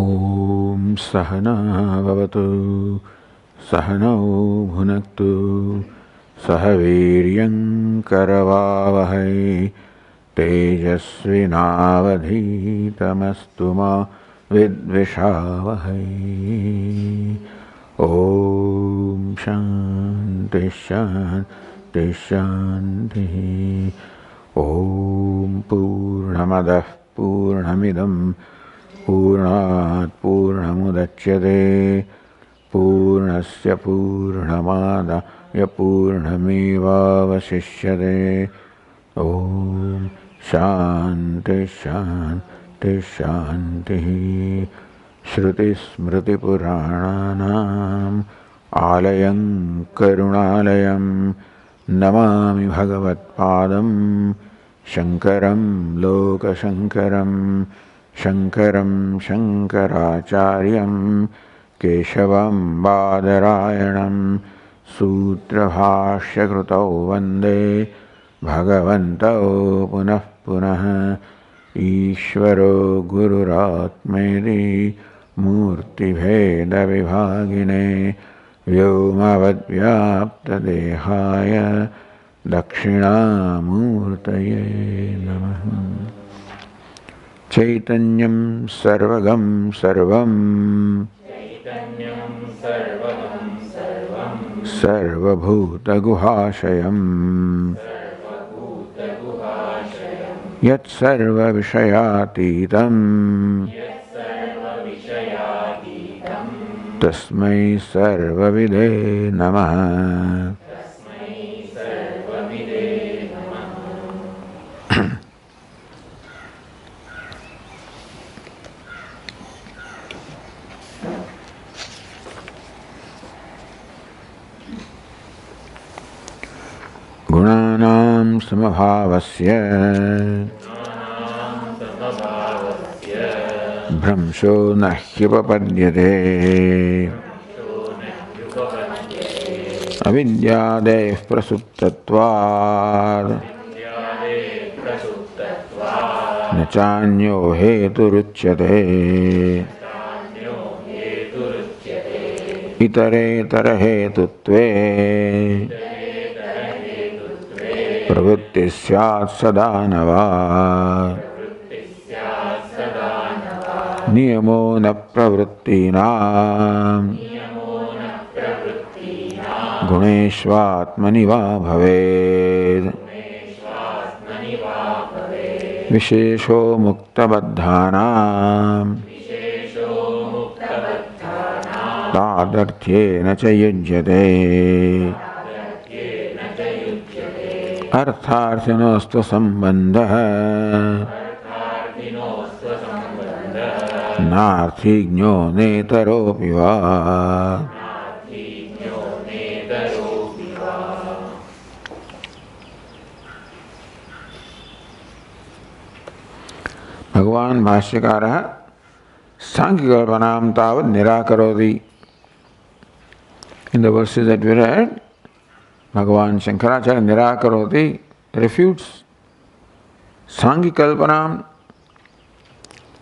Om Sahana Bhavatu Sahanau Bhunaktu Sahaviryam Karavavahai Tejasvinavadhitamastu ma Vidvishavahai. Om Shanti Shanti Shanti. Om Purnamadah Purnamidam Purnat Purnamudachyate Purnasya Purnamadaya Purnamevavasishyate. Om Shanti Shanti Shanti. Shruti Smriti Purananam Alayam Karunalayam Namami Bhagavat Padam Shankaram Loka Shankaram Shankaram Shankaracharyam Keshavam Badarayanam Sutra Bhashya Krutau Vande Bhagavantau Punah Punah Ishvaro Gururatmedi Murti Bheda Vibhagine Vyomavad Vyapta Dehaya Dakshinamurtaye Namaha. Chaitanyam Sarvagam Sarvam Sarvabhuta Guhashayam Yat Sarva Vishayatitam Tasmai Sarvavide Namaha. Gunanam samabhavasya Brahmsho nahyupapadyate Avidyadev prasuptatvad Nachanyo heturuchyate Itaretara hetutve Pravritti syat sadanava Niyamo na pravrittinam Guneshvatmani va bhaved Vishesho muktabadhanam Tadarthyena cha yujyate Artharthinostva sambandha Narthigno netaropiva. Bhagavan Bhashyakara Sankhyakalpanam Tavad Nirakaroti. In the verses that we read, Bhagavan Shankaracharya Nirakaroti refutes Sankhyakalpanam,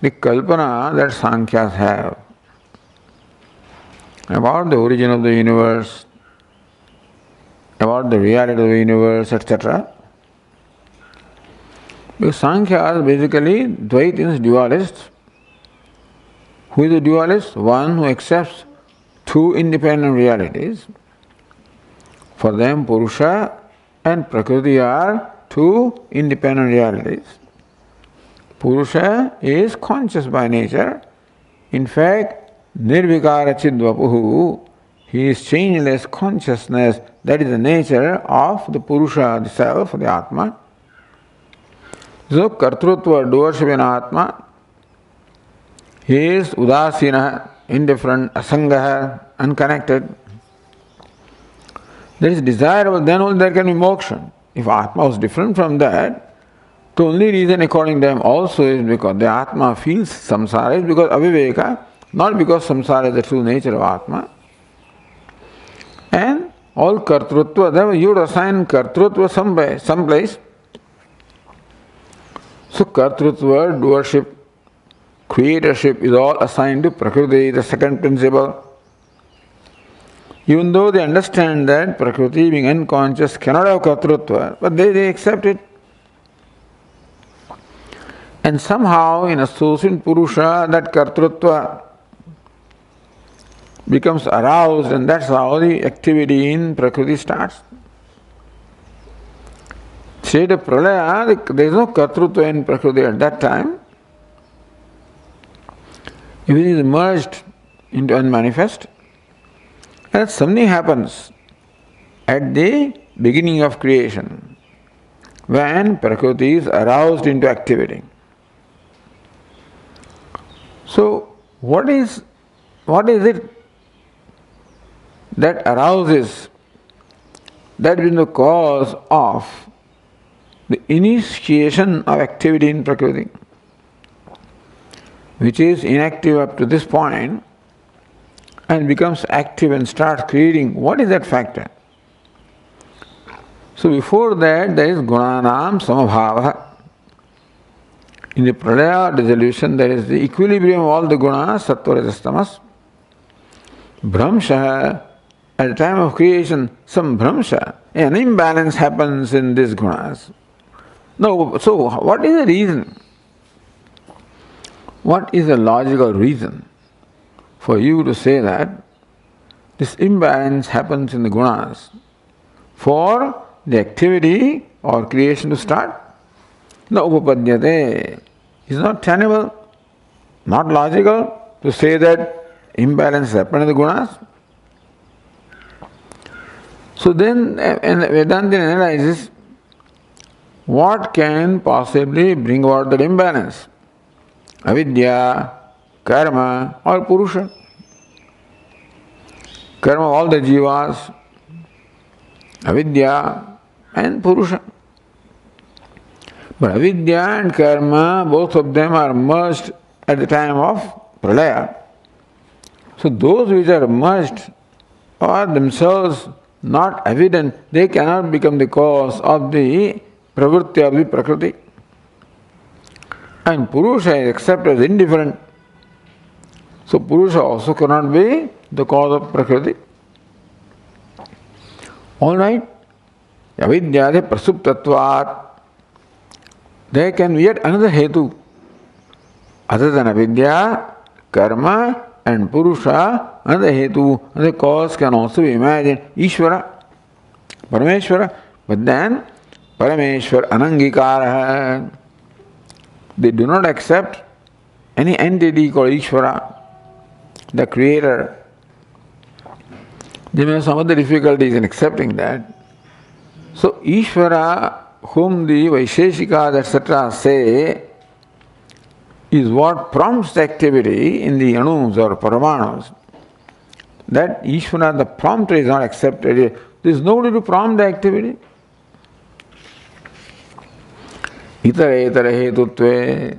the kalpana that Sankhyas have about the origin of the universe, about the reality of the universe, etc. Because Sankhya is basically Dvaitins, dualists. Who is a dualist? One who accepts two independent realities. For them, Purusha and Prakriti are two independent realities. Purusha is conscious by nature. In fact, Nirvikara Chidvapuhu, he is changeless consciousness. That is the nature of the Purusha, the self, the Atma. So, Kartrutva, doership in Atma, he is Udasina, indifferent, Asangaha, unconnected. That is desirable, then only there can be moksha. If Atma was different from that, the only reason according to them also is because the Atma feels samsara is because aviveka, not because samsara is the true nature of Atma. And all kartrutva, therefore you would assign kartrutva someplace. So kartrutva, doership creatorship is all assigned to Prakriti, the second principle. Even though they understand that Prakriti, being unconscious, cannot have Kartrutva, but they accept it. And somehow in associating Purusha, that Kartrutva becomes aroused, and that's how the activity in Prakriti starts. State of Pralaya, there is no Kartrutva in Prakriti at that time. Everything is merged into unmanifest. And something happens at the beginning of creation, when Prakriti is aroused into activity. So, what is it that arouses, that is the cause of the initiation of activity in Prakriti, which is inactive up to this point and becomes active and starts creating? What is that factor? So before that there is gunanam samabhava. In the pralaya dissolution there is the equilibrium of all the gunas, sattva, rajas, tamas. Bhramsha, at the time of creation, some bhramsha, an imbalance happens in these gunas. No, so what is the reason? What is the logical reason for you to say that this imbalance happens in the gunas for the activity or creation to start? No upapadyate. It's not tenable, not logical to say that imbalance happens in the gunas. So then Vedanta analyzes what can possibly bring about that imbalance. Avidya, karma or purusha. Karma, all the jivas, avidya and purusha. But avidya and karma, both of them are merged at the time of pralaya. So those which are merged are themselves not evident, they cannot become the cause of the pravritti of the prakriti. And purusha is accepted as indifferent. So purusha also cannot be the cause of prakriti. Alright, avidyade prasuptatvat. There can be yet another hetu. Other than avidya, karma and purusha, another hetu, another cause can also be imagined. Ishvara, Parameshvara. But then, Parameshvara anangikara. They do not accept any entity called Ishvara, the creator. They may have some other difficulties in accepting that. So Ishvara, whom the Vaisheshikas etc. say is what prompts the activity in the Anus or Paramanus. That Ishvara, the prompter, is not accepted. There is nobody to prompt the activity. Itara hetutve.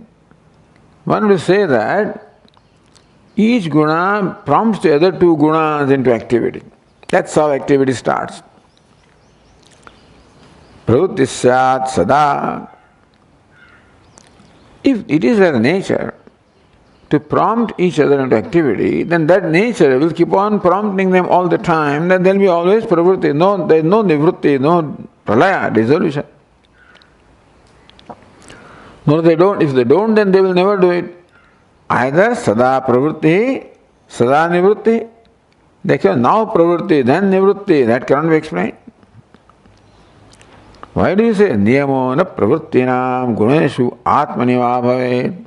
One will say that each guna prompts the other two gunas into activity. That's how activity starts. Pravritti syat sada. If it is as nature to prompt each other into activity, then that nature will keep on prompting them all the time, then there will be always pravritti. No, there is no nivritti, no pralaya, dissolution. No, they don't. If they don't, then they will never do it. Either sada pravritti, sada nivritti. They can now pravritti, then nivritti. That cannot be explained. Why do you say niyamo na pravrittinam guneshu atmaniva bhavet?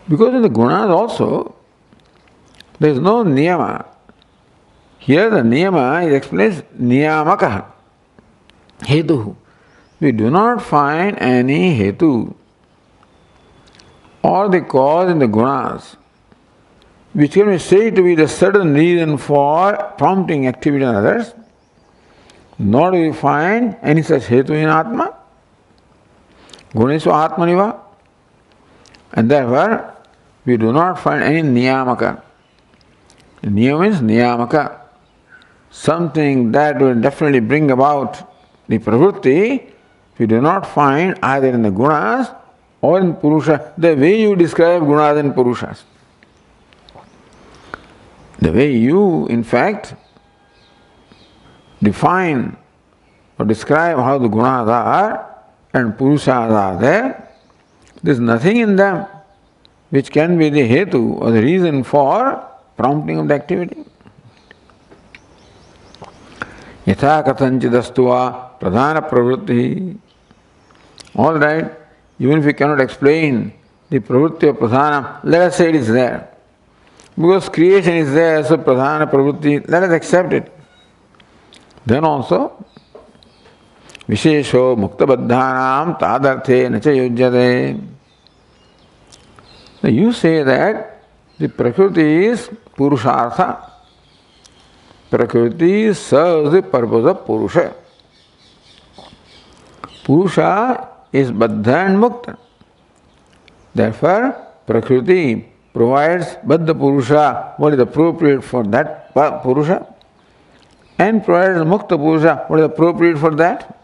Because in the gunas also, there is no niyama. Here the niyama is explained niyamaka, hetu. We do not find any hetu or the cause in the gunas which can be said to be the certain reason for prompting activity in others. Nor do we find any such hetu in Atma. Guneshu Atmaniva. And therefore, we do not find any niyamaka. Niyam means niyamaka. Something that will definitely bring about the pravritti, we do not find either in the gunas or in Purusha, the way you describe gunas and Purushas. The way you, in fact, define or describe how the gunas are and Purushas are there, there is nothing in them which can be the hetu or the reason for prompting of the activity. Yatha kathanchidastuva pradhana pravritti. All right, even if we cannot explain the pravritti of pradhana, let us say it is there. Because creation is there, so pradhana pravritti, let us accept it. Then also, vishesho muktabaddhanam tadarthe nacha yujyate. Now you say that the Prakriti is Purushartha. Prakriti serves the purpose of Purusha. Purusha is Baddha and Mukta. Therefore, Prakriti provides Baddha Purusha what is appropriate for that Purusha and provides Mukta Purusha what is appropriate for that.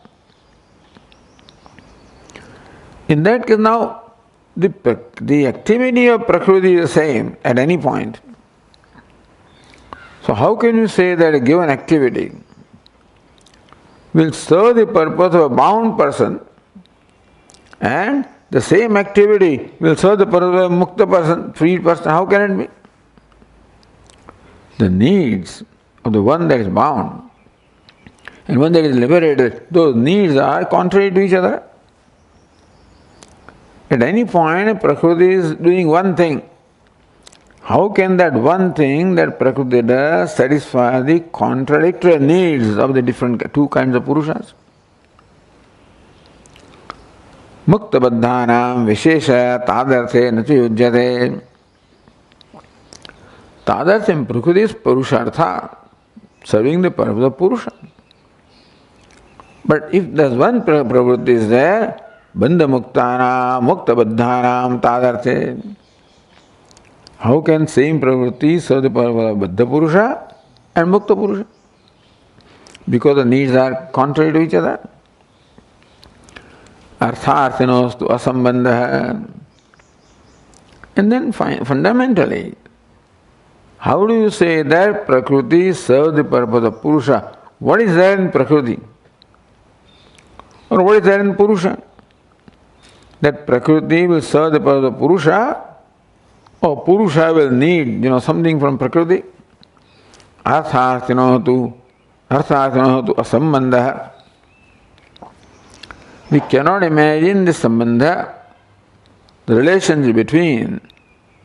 In that case now, the activity of Prakriti is the same at any point. So how can you say that a given activity will serve the purpose of a bound person and the same activity will serve the purpose of a mukta person, free person? How can it be? The needs of the one that is bound and one that is liberated, those needs are contrary to each other. At any point, Prakriti is doing one thing. How can that one thing that Prakriti does satisfy the contradictory needs of the different two kinds of Purushas? Mukta baddhanam vishesha tadarthe nacha yujyate. Tadartha in Prakriti is Purushartha, serving the purpose of Purusha. But if there's one Prakriti is there, Bandha Muktana, Mukta Baddhanam, Tadarthe. How can same Prakriti serve the purpose of Baddha Purusha and Mukta Purusha? Because the needs are contrary to each other. Artharthinostu asambandha. And then fundamentally, how do you say that Prakriti serves the purpose of Purusha? What is there in Prakriti? Or what is there in Purusha? That Prakriti will serve the purpose of Purusha, or Purusha will need, something from Prakriti. Artharthinotu asambandha. We cannot imagine the sambandha, the relationship between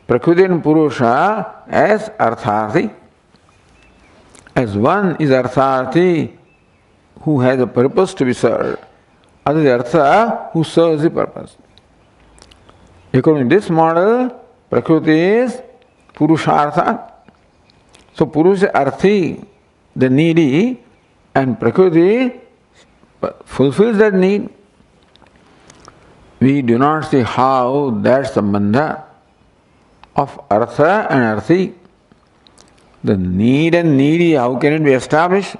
Prakriti and Purusha as artharthi. As one is artharthi who has a purpose to be served, other is artha who serves the purpose. According to this model, Prakriti is Purushartha. So Purusha arthi, the needy, and Prakriti fulfills that need. We do not see how that sambandha of artha and arthi, the need and needy, how can it be established?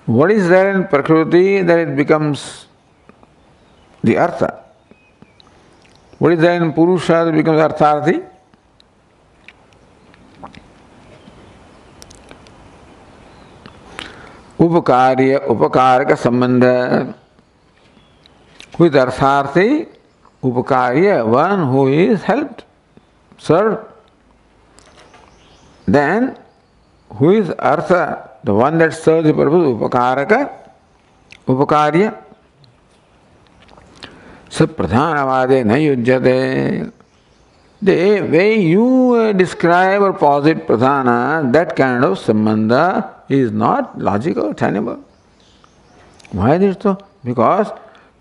What is there in Prakriti that it becomes the artha? What is there in Purusha that becomes artharthi? Upakaraka sambandha. Who is artharthi? Upakarya, one who is helped, served. Then, who is artha? The one that serves the purpose, upakaraka, upakarya. So pradhanavade na yujyate. The way you describe or posit pradhana, that kind of sambandha is not logical, tenable. Why is it so? Because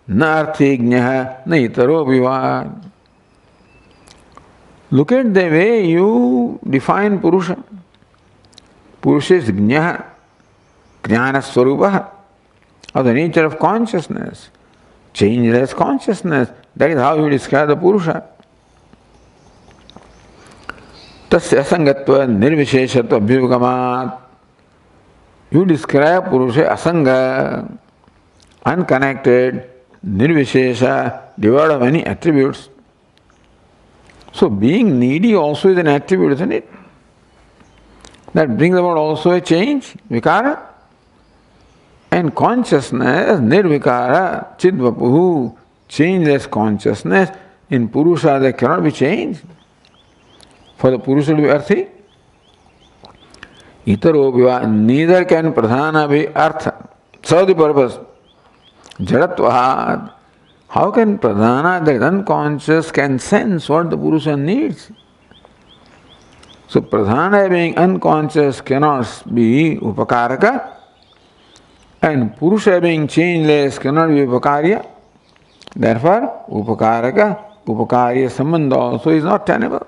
na arthignyah na itaro vivad. Look at the way you define Purusha. Purusha is jnana, jnana swarupa, of the nature of consciousness, changeless consciousness. That is how you describe the Purusha. Tasya asangatva nirvisheshatva abhyugamat. You describe Purusha asanga, unconnected, nirvishesha, devoid of any attributes. So being needy also is an attribute, isn't it? That brings about also a change, vikara. And consciousness, nirvikara, chidvapuhu, changeless consciousness, in Purusha there cannot be changed. For the Purusha to be earthy, itaropiva, neither can pradhana be artha. So the purpose, jadatvad. How can pradhana, that is unconscious, can sense what the Purusha needs? So pradhana being unconscious cannot be upakaraka, and Purusha being changeless cannot be upakarya. Therefore, upakaraka, upakarya sambandha also is not tenable.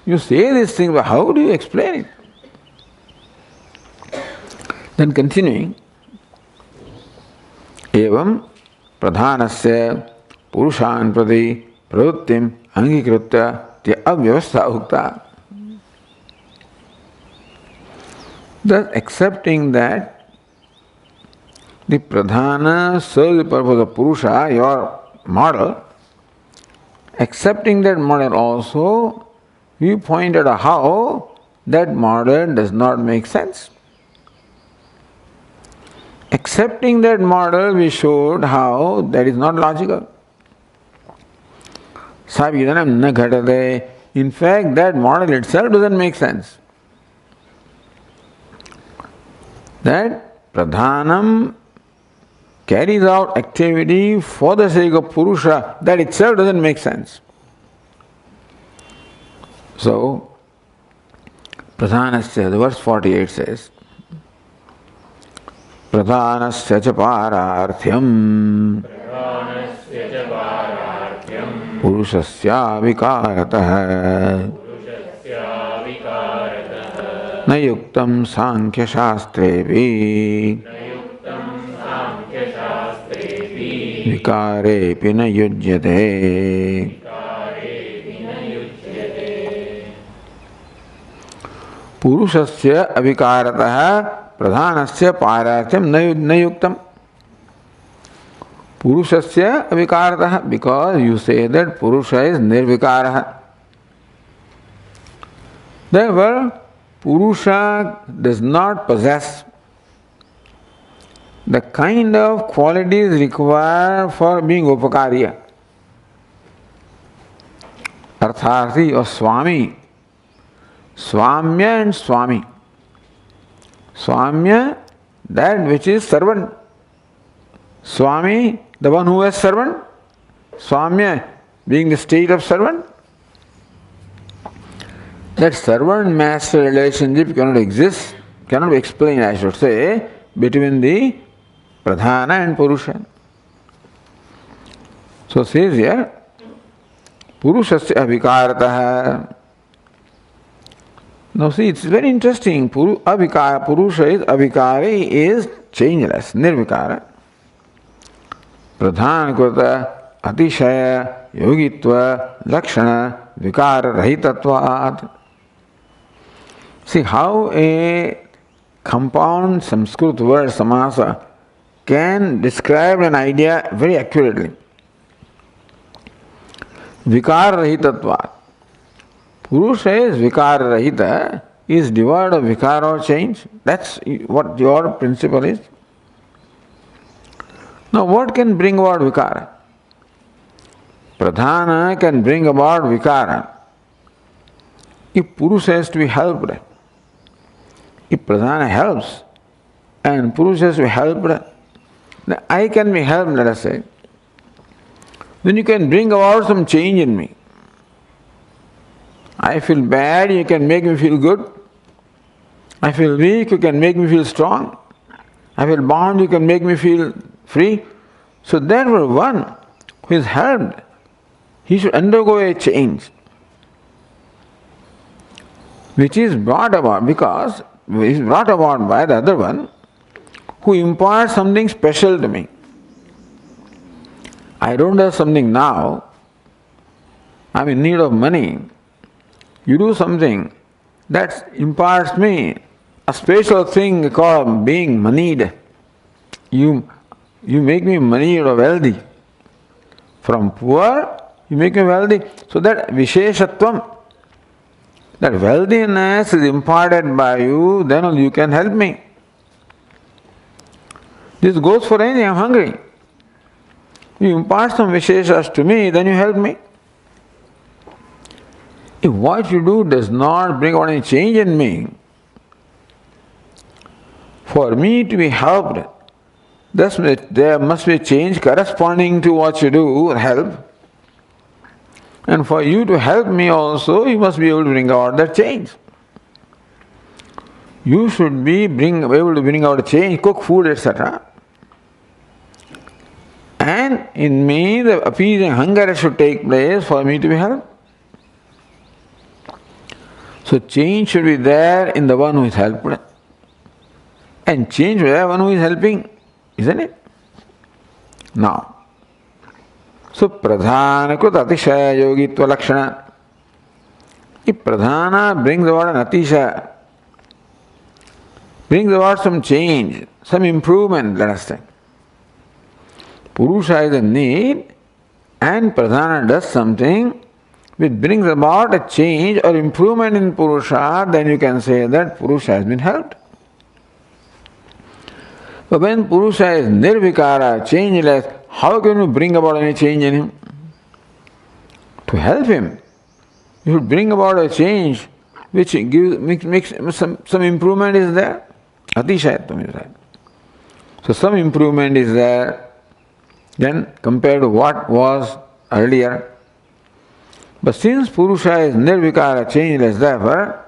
You say this thing, but how do you explain it? Then continuing, evam pradhanasya purushan prati pravrittim angikritya te avyavastha ukta. Thus accepting that the pradhana serves the purpose of Purusha, your model, accepting that model also, we pointed out how that model does not make sense. Accepting that model, we showed how that is not logical. Savidanam na ghatate. In fact, that model itself doesn't make sense. That pradhanam carries out activity for the sake of Purusha, that itself doesn't make sense. So, pradhanasya, the verse 48 says, pradhanasya cha pararthyam purushasya vikaratah na yuktam sankhya shastrevi vikarepi na yujyate. Purushasya avikaratah pradhanasya pararthyam na yuktam. Purushasya avikaratah, because you say that Purusha is nirvikaraha. Therefore, Purusha does not possess the kind of qualities required for being upakarya. Artharthi or Swami. Swamya and Swami. Swamya, that which is servant. Swami, the one who is servant. Swamya, being the state of servant. That servant-master relationship cannot exist, cannot be explained, I should say, between the Pradhana and Purusha. So says here, Purushasya avikaratah. Now see, it's very interesting. Purusha is avikari, is changeless, nirvikara. Pradhana krita atishaya yogitva lakshana vikara rahitatvat. See how a compound Sanskrit word samasa can describe an idea very accurately. Vikara rahitatvat. Purusha is vikara rahita, is devoid of vikara or change. That's what your principle is. Now what can bring about vikara? Pradhana can bring about vikara if Purusha has to be helped. If Pradhana helps and Purusha has to be helped, then I can be helped, let us say. Then you can bring about some change in me. I feel bad, you can make me feel good. I feel weak, you can make me feel strong. I feel bound, you can make me feel free. So therefore one who is helped, he should undergo a change, which is brought about because it is brought about by the other one who imparts something special to me. I don't have something now, I'm in need of money. You do something that imparts me a special thing called being moneyed. You you make me money or wealthy. From poor, you make me wealthy. So that Visheshatvam, that wealthiness is imparted by you, then only you can help me. This goes for anything. I'm hungry. You impart some Visheshas to me, then you help me. If what you do does not bring about any change in me, for me to be helped, thus there must be a change corresponding to what you do, help. And for you to help me also, you must be able to bring about that change. You should be able to bring out a change, cook food, etc. And in me, the appeasing hunger should take place for me to be helped. So change should be there in the one who is helped. And change should be there in the one who is helping, isn't it? Now, so pradhana krut atishaya yogitva lakshana. If pradhana brings about an atishaya, brings about some change, some improvement, let us say. Purusha is in need and pradhana does something which brings about a change or improvement in Purusha, then you can say that Purusha has been helped. But when Purusha is nirvikara, changeless, how can you bring about any change in him? To help him, you should bring about a change which makes some improvement is there. Atishayatvam is there. So some improvement is there then compared to what was earlier. But since Purusha is nirvikara, changeless, therefore,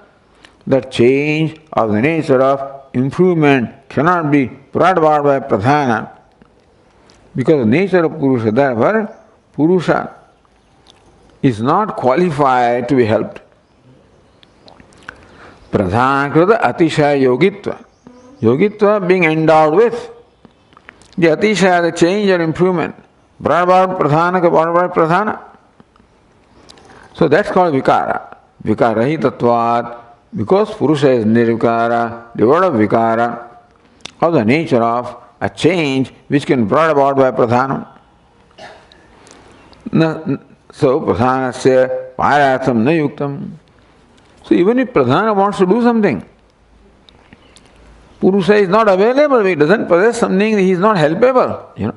the change of the nature of improvement cannot be brought about by pradhana. Because the nature of Purusha, therefore, Purusha is not qualified to be helped. Pradhana krita atishaya yogitva. Yogitva being endowed with the atishaya, the change or improvement, brought about pradhana, brought about pradhana. So that's called vikara. Vikarahitatvat, because Purusha is nirvikara, devoid of vikara, of the nature of a change which can be brought about by pradhana. So pradhanasya parartham na yuktam. So even if pradhana wants to do something, Purusha is not available, he doesn't possess something, he is not helpable.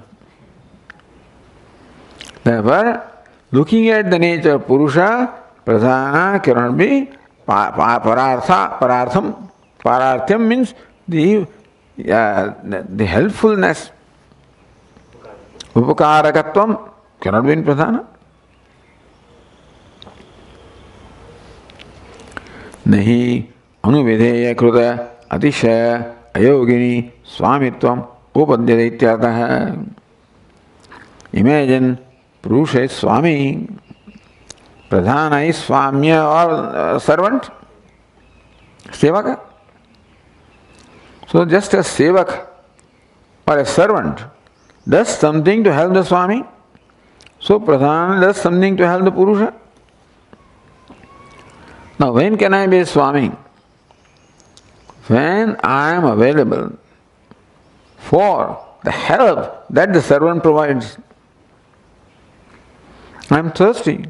Therefore, looking at the nature of Purusha, pradhana cannot be parartham. Parartham means the helpfulness. Upakarakatvam cannot be in pradhana. Nahi anuvideya kruta atishaya ayogini swamitvam upadyate ityartha. Imagine Purusha is Swami, Pradhana is Swamya or servant, Sevaka. So just a Sevak or a servant does something to help the Swami, so Pradhana does something to help the Purusha. Now when can I be a Swami? When I am available for the help that the servant provides. I am thirsty.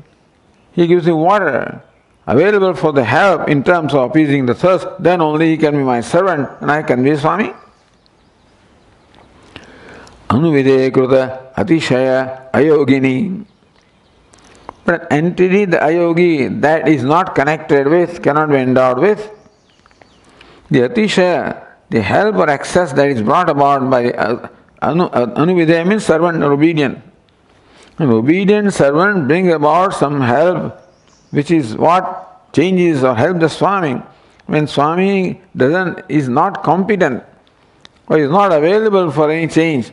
He gives me water, available for the help in terms of appeasing the thirst, then only he can be my servant and I can be Swami. Anuvideya kruta atishaya ayogini. But an entity, the ayogi, that is not connected with, cannot be endowed with, the atishaya, the help or access that is brought about by anuvideya means servant or obedient. An obedient servant brings about some help, which is what changes or helps the Swami. When Swami is not competent or is not available for any change.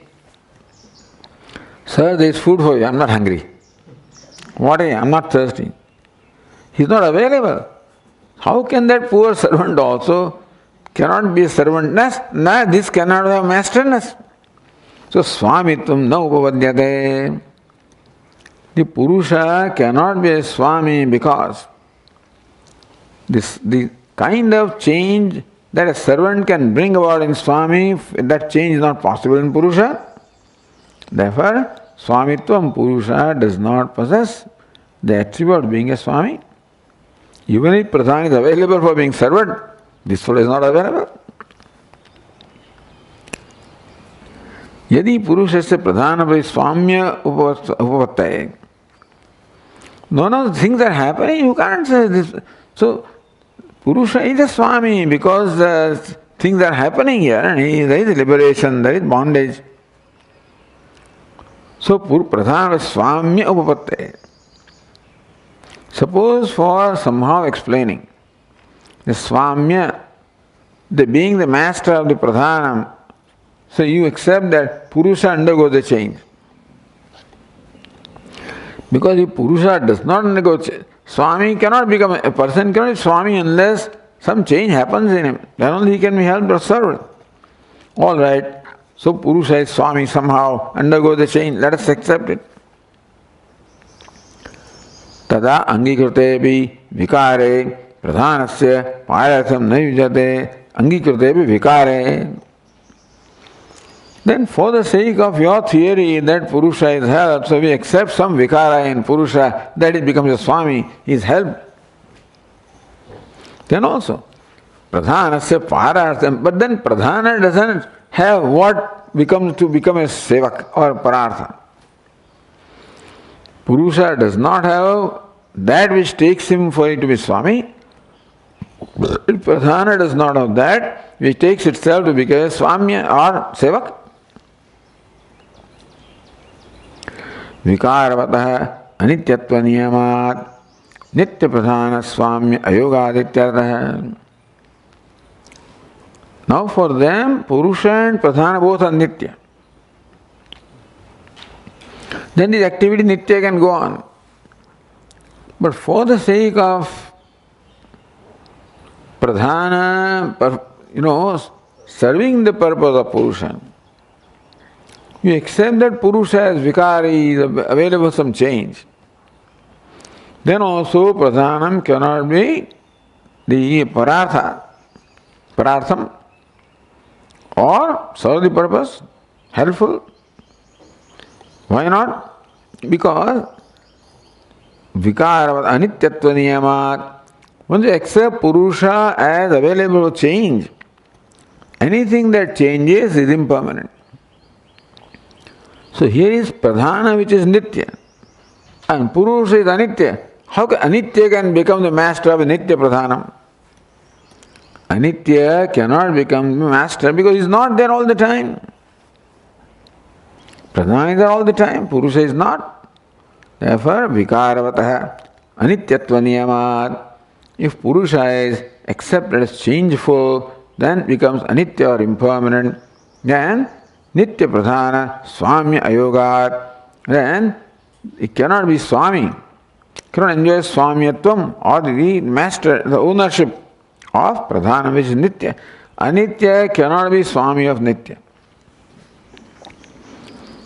Sir, there is food for you, I am not hungry. What I am not thirsty. He is not available. How can that poor servant also cannot be a servantness? No, this cannot have masterness. So Swamitvam na upavadyate. The Purusha cannot be a Swami because the kind of change that a servant can bring about in Swami, that change is not possible in Purusha. Therefore, Swamitvam Purusha does not possess the attribute of being a Swami. Even if Pradhan is available for being served, this fellow is not available. Yadi Purushasya Pradhanavai Swamya Upavattai. No, things are happening, you can't say this. So, Purusha is a Swami because things are happening here and there is liberation, there is bondage. So, Pradhanavai Swamya Upavattai. Suppose for somehow explaining the Swamya, the being the master of the Pradhanam, so you accept that Purusha undergoes the change. Because if Purusha does not undergo change, Swami cannot become, a person cannot be Swami unless some change happens in him. Then only he can be helped or served. Alright, so Purusha is Swami, somehow undergoes the change, let us accept it. Tada angikrutebi vikare pradhanasya payasam nayujate angikrutebi vikare. Then for the sake of your theory that Purusha is helped, so we accept some vikara in Purusha, that it becomes a Swami, he is helped. Then also, Pradhanasya Parartham, but then Pradhana doesn't have what becomes to become a Sevak or Parartha. Purusha does not have that which takes him for it to be Swami. Pradhana does not have that which takes itself to become a Swamya or Sevak. Vikaravataha anityatva niyamat nitya pradhana swamya ayogadityartha. Now for them, Purusha and Pradhana both are nitya. Then this activity nitya can go on. But for the sake of Pradhana, serving the purpose of Purusha, you accept that Purusha as Vikari is available some change. Then also Pradhanam cannot be the Parartham, or serve the purpose, helpful. Why not? Because Vikara Anityatva Niyamat, once you accept Purusha as available to change, anything that changes is impermanent. So here is Pradhana which is Nitya and Purusha is Anitya. How can Anitya can become the master of a Nitya Pradhanam? Anitya cannot become the master because he is not there all the time. Pradhana is there all the time, Purusha is not. Therefore, Vikaravataha Anityatva Niyamat. If Purusha is accepted as changeful, then becomes Anitya or impermanent. Then Nitya Pradhana Swamya Ayogat. Then it cannot be Swami, cannot enjoy Swamyatvam or the master, the ownership of Pradhana which is Nitya. Anitya cannot be Swami of Nitya.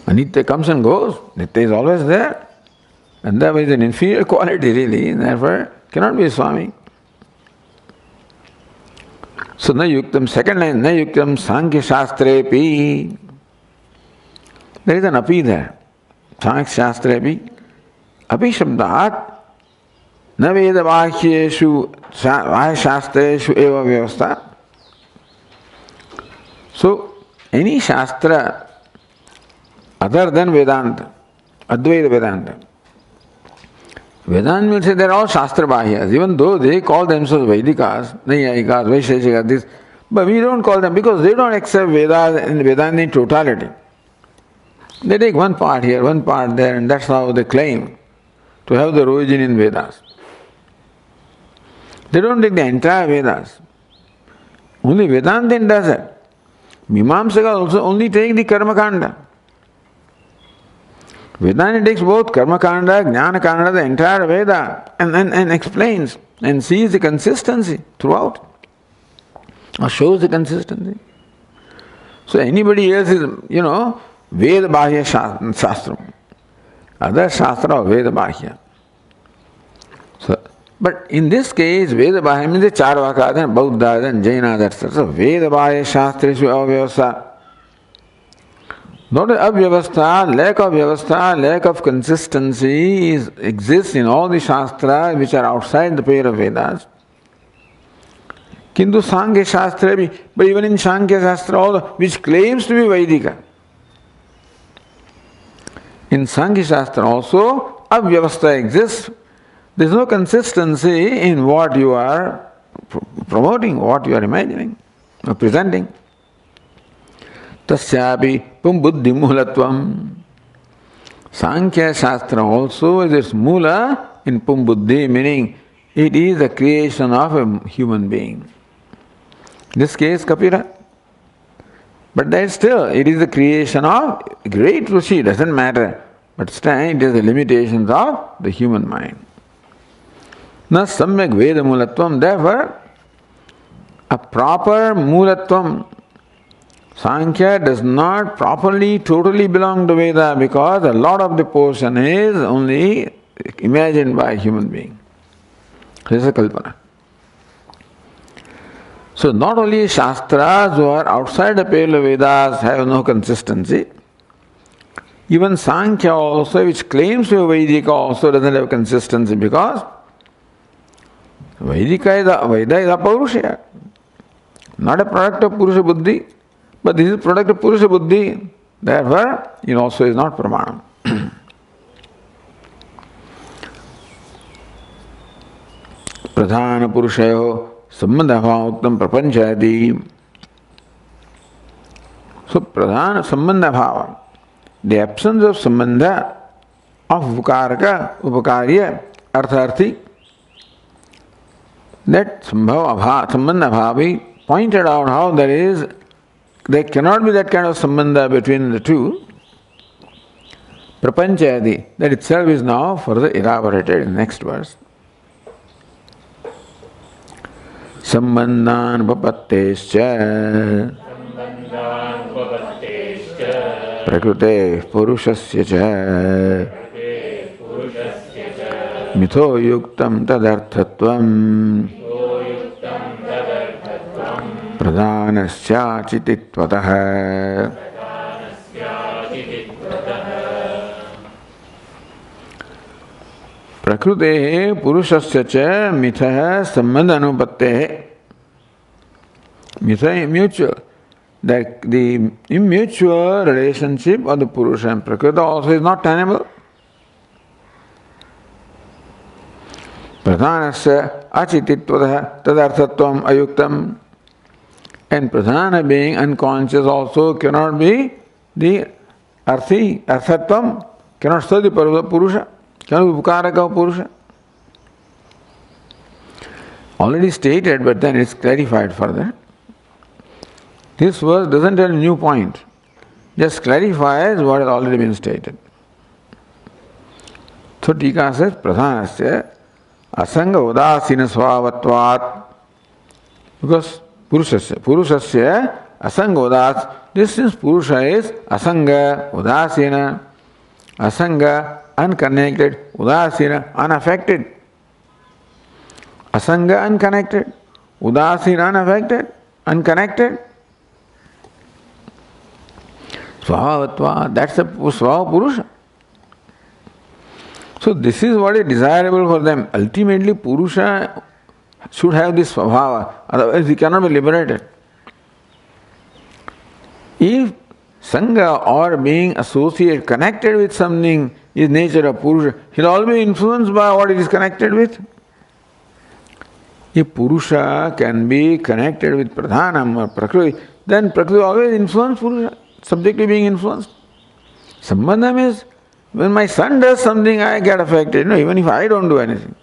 Anitya comes and goes, Nitya is always there. And that is an inferior quality really, therefore cannot be a Swami. So na yuktam, second line, na yuktam Sankhya Shastrepi. There is an api there. Sankhya Shastrepi. Api Shabdat na Veda Vahyeshu Shastreshu eva vyavastha. So any Shastra other than Vedanta, Advaita Vedanta. Vedanta will say they are all Shastra Bahyas, even though they call themselves Vedikas, Naiyayikas, Vaisheshikas, this, but we don't call them because they don't accept Vedanta in totality. They take one part here, one part there, and that's how they claim to have their origin in Vedas. They don't take the entire Vedas. Only Vedanta does it. Mimamsaka also only take the Karma Kanda. Vedanta takes both Karma Kanda, Jnana Kanda, the entire Veda, and explains and sees the consistency throughout, or shows the consistency. So anybody else is, Veda Bahya Shastra. Other Shastra or Veda Bahya. So, but in this case, Veda Bahya means the Charvaka, then Bauddha, then Jaina, that's so Veda Bahya Shastreshu Avyavasa. Not avyavastha, lack of consistency exists in all the Shastras which are outside the pale of Vedas. Kintu Sankhya Shastra, but even in Sankhya Shastra, also, which claims to be Vaidika. In Sankhya Shastra also, avyavastha exists. There is no consistency in what you are promoting, what you are imagining or presenting. Tasyapi pumbuddhi mulatvam. Sankhya Shastra also is its mula in pumbuddhi, meaning it is the creation of a human being. In this case, Kapila. But that still, it is the creation of a great Rishi, doesn't matter. But still, it is the limitations of the human mind. Na samyak veda mulatvam, therefore, a proper mulatvam. Sankhya does not properly, totally belong to Veda because a lot of the portion is only imagined by a human being. This is a kalpana. So not only Shastras who are outside the pale of Vedas have no consistency, even Sankhya also, which claims to be Vedika, also doesn't have consistency because Veda is a Purusha, not a product of Purusha Buddhi, but this is a product of Purusha Buddhi, therefore it also is not Pramanam. Pradhana Purushayo Sambandha Bhavaktam Prapanchayati. So Pradhana Sambandha Bhava, the absence of Sambandha of Upakaraka, Upakarya, Artharthi, that Sambandha Bhavi pointed out how there cannot be that kind of Sambandha between the two. Prapanchayati, that itself is now further elaborated in the next verse. Sambandhan vapattescha prakrute purushasya cha mitho yuktam tadarthatvam pradhanasya chititvatah. Prakrute purushasya cha mitha sambandha anupatte. Mitha mutual. That the immutual relationship of the Purusha and Prakriti also is not tenable. Pradhanasya achititvatah tadarthatvam ayuktam. And Pradhana being unconscious also cannot be the arthatvam, cannot serve the Purusha. Cannot be Upakaraka of Purusha. Already stated, but then it's clarified further. This verse doesn't tell a new point, just clarifies what has already been stated. So Tika says, Pradhanasya asanga udasina svavatvat. Because Purushasya asanga udas, this since Purusha is asanga, udasina, asanga, unconnected, udasina, unaffected. Asanga, unconnected, udasina, unaffected, unconnected. Svabhavatva, that's a Svabha Purusha. So this is what is desirable for them. Ultimately Purusha should have this Svabhava, otherwise he cannot be liberated. If Sangha or being associated, connected with something is nature of Purusha, he will always be influenced by what it is connected with. If Purusha can be connected with Pradhanam or Prakriti, then Prakriti always influences Purusha, subject to being influenced. Sambandham is, when my son does something, I get affected, even if I don't do anything.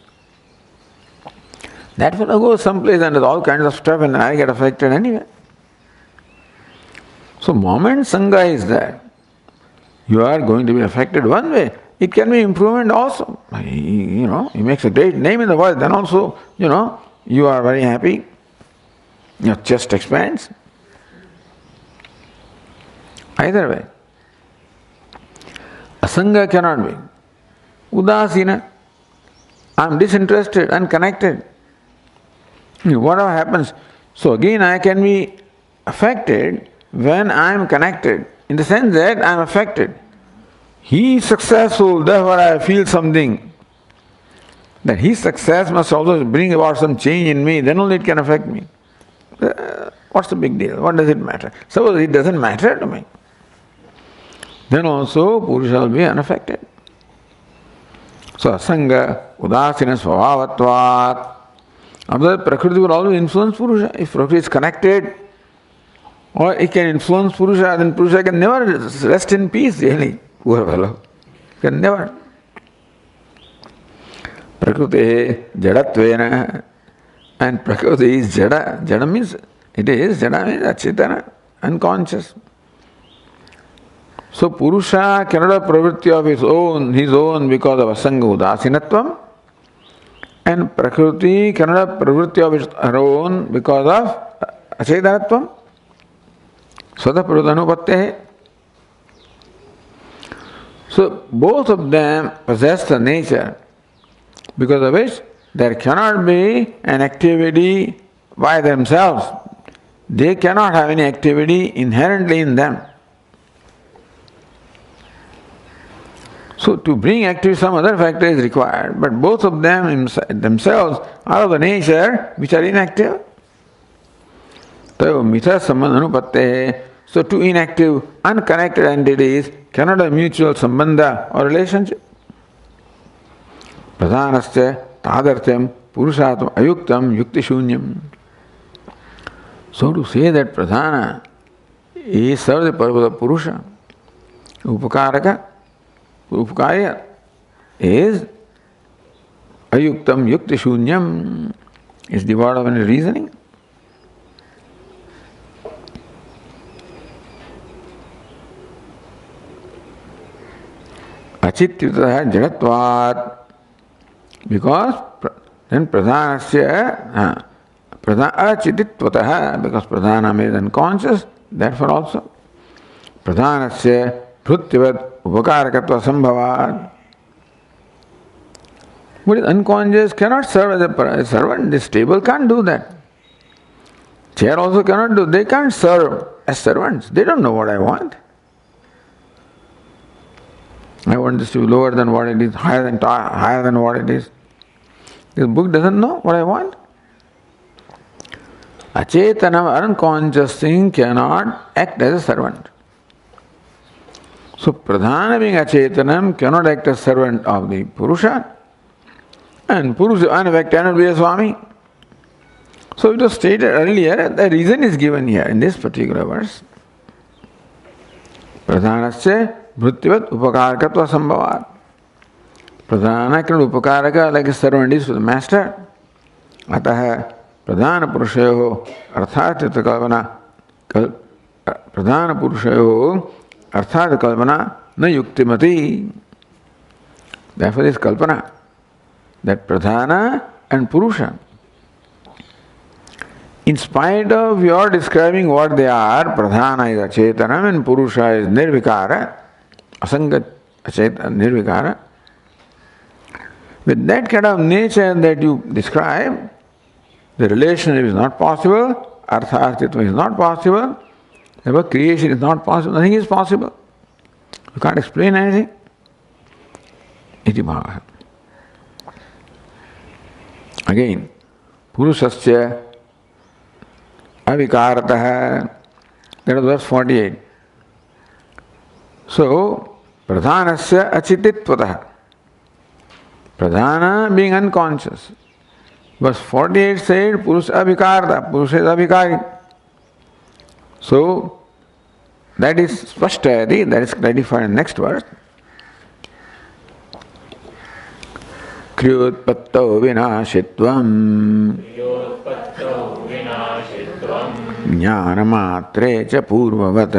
That fellow goes someplace and does all kinds of stuff and I get affected anyway. So moment Sangha is there, you are going to be affected one way. It can be improvement also. He makes a great name in the world, then also, you are very happy. Your chest expands. Either way. Asanga cannot be. Udasina, I am disinterested, unconnected. Whatever happens. So again I can be affected when I am connected. in the sense that I am affected. He is successful, therefore I feel something. That his success must also bring about some change in me, then only it can affect me. What's the big deal? What does it matter? Suppose it doesn't matter to me, then also Purusha will be unaffected. So asanga udasina svabhavatvat. Otherwise Prakriti will always influence Purusha. If Prakriti is connected, or it can influence Purusha, then Purusha can never rest in peace, really. Poor fellow. Can never. Prakriti jadatvena, and Prakriti is jada. Jada means, jada means achetana, unconscious. So Purusha cannot have pravritti of his own because of asanga udasinatvam, and Prakriti cannot have pravritti of her own because of achetanatvam. Svata pranupatte. So both of them possess the nature because of which there cannot be an activity by themselves. They cannot have any activity inherently in them. So to bring activity, some other factor is required, but both of them themselves are of the nature which are inactive. So mitha sambandhanupatte. So two inactive, unconnected entities cannot have mutual sambandha or relationship. Pradhanasya tadartyam purushatam ayuktam yukti shunyam. So to say that pradhana is serve the purpose of Purusha, upakaraka, upakaya is ayuktam yukti shunyam, is devoid of any reasoning. Achityutah jadatvat, because then pradhanasya achititvatah, because pradhanam is unconscious, therefore also pradhanasya bhrutyavat upakarakatva sambhavat. What is unconscious cannot serve as a servant. This table can't do that. Chair also cannot do. They can't serve as servants. They don't know what I want. I want this to be lower than what it is, higher than what it is. This book doesn't know what I want. Acetanam, unconscious thing, cannot act as a servant. So Pradhana being Acetanam cannot act as servant of the Purusha, and Purusha unaffected cannot be a Swami. So it was stated earlier, the reason is given here in this particular verse. Pradhanasya bhrutyavat upakarakatva sambhavat. Pradhana cannot upakaraka like a servant is to the master. Ataha pradhana purushayoho arthatita kalpana pradhana purushayoho arthatita kalpana na yuktimati. Therefore this kalpana, that pradhana and purusha, in spite of your describing what they are, pradhana is acetanam and purusha is nirvikara, asanga achetana nirvikara. With that kind of nature that you describe, the relationship is not possible, artha-arthitva is not possible, therefore creation is not possible, nothing is possible. You can't explain anything. Iti bhava. Again, purushasya avikaratah, that is verse 48. So, pradhanasya achititvatah. Pradhana being unconscious. Verse 48 said Purusha avikarta, Purusha is avikari. So, that is spashtayati, that is clarified in the next verse. Kriyotpattau vinashitvam jnanamatre cha purvavat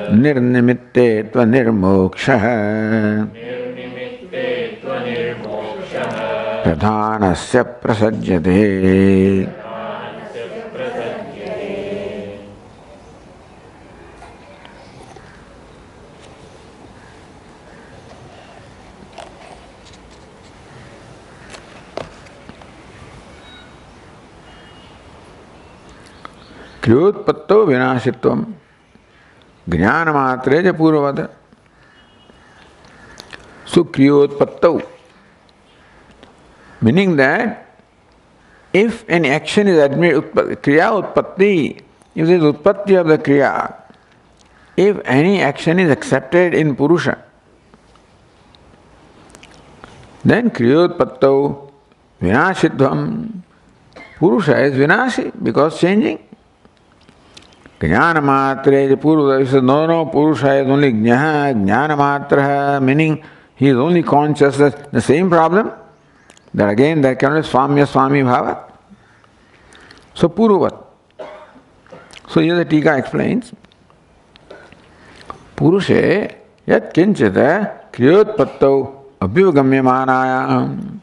nirnimitte tva nirmokshah pradhanasya prasajyate. Kriyotpatto vinashitvam jnanamatre purvata. So kriyotpatto, meaning that if an action is admitted, kriya utpatti, if there is utpatti of the kriya, if any action is accepted in Purusha, then kriyotpatto vinashitvam, Purusha is vinashi because changing. Jnanamatra purvata, he says, no, Purusha is only jnaha, jnanamatra, meaning he is only consciousness. The same problem, that again there cannot be swamya swami bhava. So purvat. So here the Tika explains, Purushe yat kinchita kriyotpatto abhivagamyamanaya.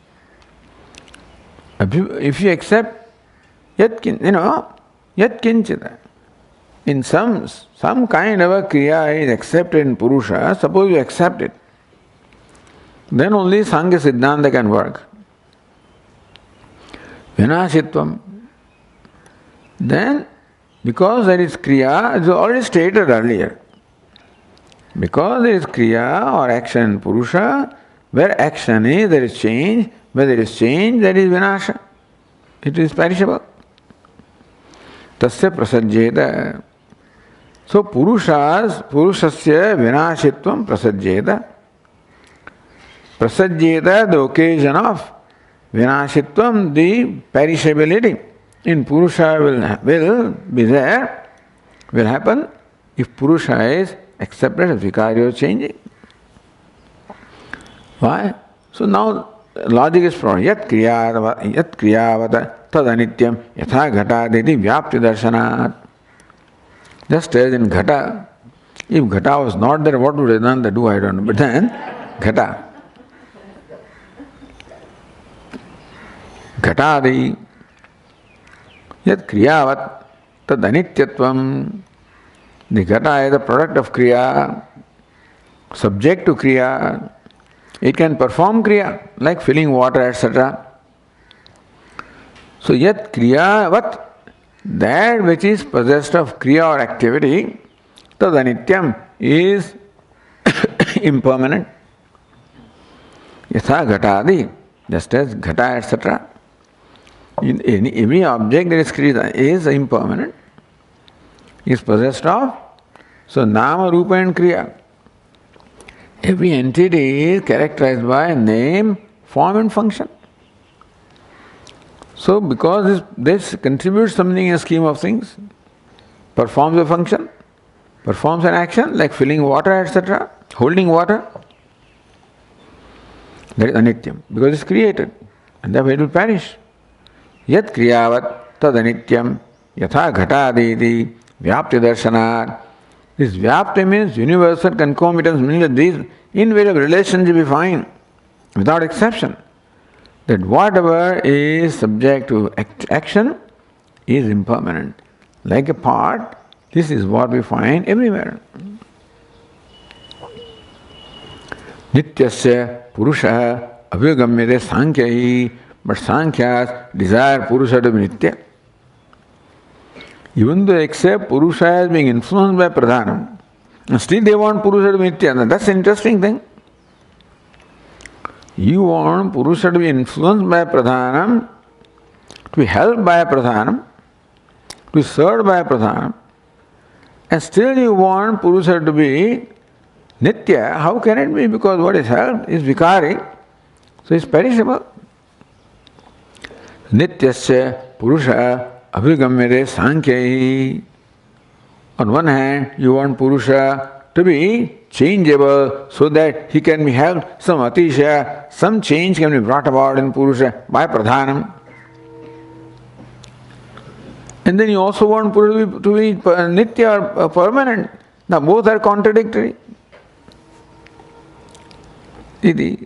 If you accept yat kinchita, in some kind of a kriya is accepted in Purusha, suppose you accept it, then only Sankhya Siddhanta can work. Vinashitvam. Then, because there is kriya, it is already stated earlier. Because there is kriya or action in Purusha, where action is, there is change. Where there is change, there is vinasha. It is perishable. Tasya prasajjeta. So purushasya vinashitvam prasajjeta. Prasajjeta, the occasion of vinashitvam, the perishability in Purusha will be there, will happen if Purusha is accepted as vikarya or changing. Why? So now logic is from yat kriyavata tad anityam yatha ghataditi vyapti darshanat. Just as in ghata, if ghata was not there, what would Vedanta do? I don't know. But then ghata. Ghatadi yat kriyavat tad anityatvam. The ghata is the product of kriya, subject to kriya. It can perform kriya, like filling water, etc. So yat kriyavat, that which is possessed of kriya or activity, tad anityam, is impermanent. Yatha ghatadi, just as ghata, etc. In every object that is kriya is impermanent, is possessed of. So nama, rupa and kriya. Every entity is characterized by name, form and function. So because this contributes something in a scheme of things, performs a function, performs an action like filling water, etc., holding water, that is anityam, because it's created and therefore it will perish. Yat kriyavat tad anityam yatha ghataditi vyapti darshanat. This vyapti means universal concomitance, meaning that these invariable relations will be fine, without exception. That whatever is subject to action is impermanent. Like a part, this is what we find everywhere. Nityasya purusha abhigamyate sankhyahi, but sankhya's desire purusha to be nitya. Even though they accept Purusha as being influenced by Pradhanam, and still they want Purusha to be Nitya. Now that's an interesting thing. You want Purusha to be influenced by Pradhanam, to be helped by Pradhanam, to be served by Pradhanam, and still you want Purusha to be Nitya. How can it be? Because what is helped is Vikari, so it's perishable. Nityasya Purusha abhigamyate sankhyahi. On one hand, you want Purusha to be changeable so that he can be helped. Some atisha, some change can be brought about in Purusha by Pradhanam. And then you also want Purusha to be nitya or permanent. Now both are contradictory. Then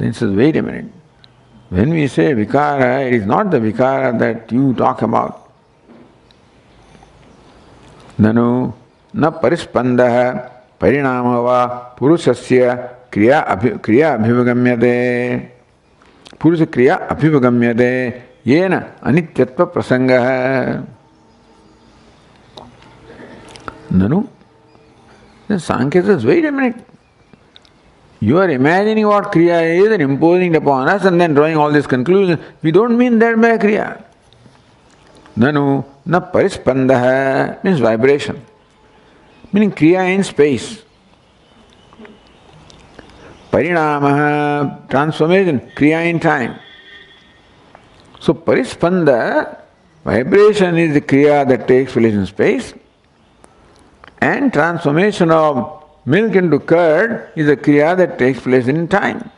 he says, wait a minute. When we say vikara, it is not the vikara that you talk about. Nanu na parispandaha parinamava purushasya kriya abhivagamyate. Purusha kriya abhivagamyate yena anityatva prasangaha. Nanu? Then Sankhya says, wait a minute. You are imagining what Kriya is and imposing it upon us and then drawing all these conclusions. We don't mean that by Kriya. Nanu na parispandaha means vibration. Meaning Kriya in space. Parinamaha, transformation, Kriya in time. So parispanda, vibration is the Kriya that takes place in space, and transformation of milk into curd is a Kriya that takes place in time.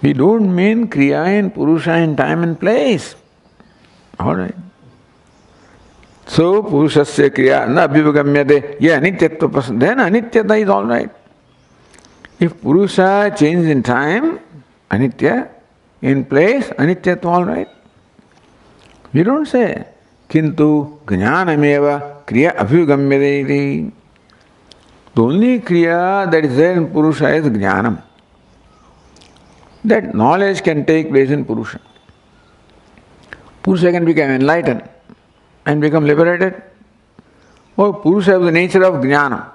We don't mean Kriya in Purusha in time and place. Alright. So Purushasya Kriya na abhivagamyate, anityatva, then anityata is alright. If Purusha changes in time, anitya, in place, anityatva alright. We don't say, kintu jnanameva kriya abhigamyate iti. The only kriya that is there in Purusha is jnanam. That knowledge can take place in Purusha. Purusha can become enlightened and become liberated. Or Purusha is the nature of jnana,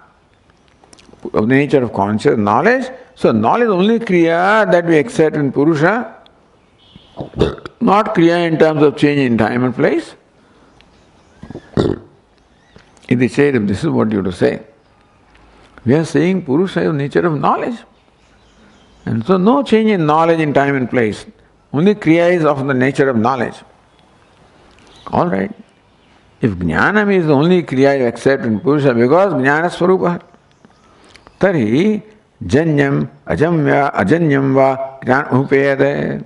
of the nature of conscious knowledge. So knowledge is only kriya that we accept in Purusha, not kriya in terms of change in time and place. Iti chedam, this is what you have to say. We are saying Purusha is the nature of knowledge. And so no change in knowledge in time and place. Only kriya is of the nature of knowledge. Alright. If jnanam is the only kriya you accept in Purusha because jnana swarupa, tari janyam ajanyam va jnana upayate.